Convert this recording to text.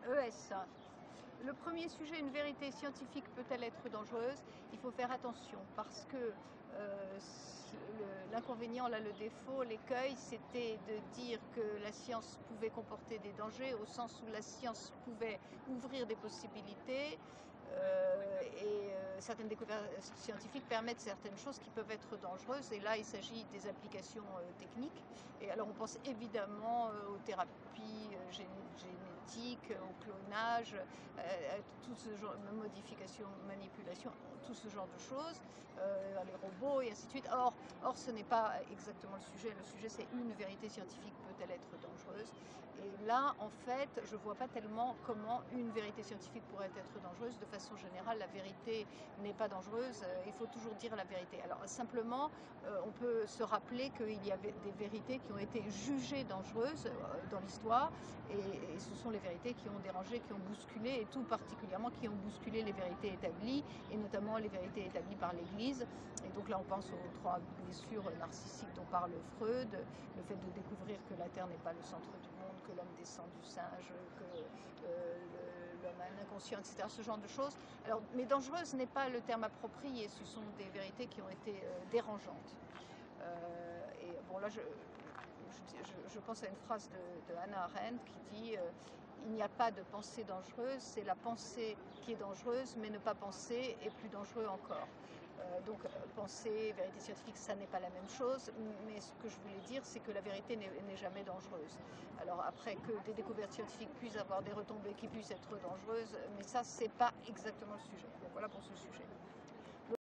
ES. Le premier sujet, une vérité scientifique peut-elle être dangereuse? Il faut faire attention parce que l'inconvénient, là, le défaut, l'écueil, c'était de dire que la science pouvait comporter des dangers au sens où la science pouvait ouvrir des possibilités certaines découvertes scientifiques permettent certaines choses qui peuvent être dangereuses et là il s'agit des applications techniques. Et alors on pense évidemment aux thérapies génétiques, au clonage, à tout ce genre de modifications, manipulations, tout ce genre de choses, les robots et ainsi de suite. Or ce n'est pas exactement le sujet. Le sujet c'est une vérité scientifique peut-elle être dangereuse? Et là en fait je ne vois pas tellement comment une vérité scientifique pourrait être dangereuse. De façon générale la vérité n'est pas dangereuse, il faut toujours dire la vérité. Alors simplement on peut se rappeler qu'il y a des vérités qui ont été jugées dangereuses dans l'histoire et ce sont les vérités qui ont dérangé, qui ont bousculé et tout particulièrement qui ont bousculé les vérités établies et notamment les vérités établies par l'Église. Et donc là on pense aux 3 blessures narcissiques dont parle Freud, le fait de découvrir que la Terre n'est pas le centre du monde, que l'homme descend du singe, que l'homme a un inconscient, etc. Ce genre de choses. Alors, mais dangereuse n'est pas le terme approprié, ce sont des vérités qui ont été dérangeantes. Et bon là je pense à une phrase de Hannah Arendt qui dit il n'y a pas de pensée dangereuse, c'est la pensée qui est dangereuse, mais ne pas penser est plus dangereux encore. Donc penser, vérité scientifique, ça n'est pas la même chose, mais ce que je voulais dire, c'est que la vérité n'est jamais dangereuse. Alors après que des découvertes scientifiques puissent avoir des retombées qui puissent être dangereuses, mais ça, c'est pas exactement le sujet. Donc voilà pour ce sujet.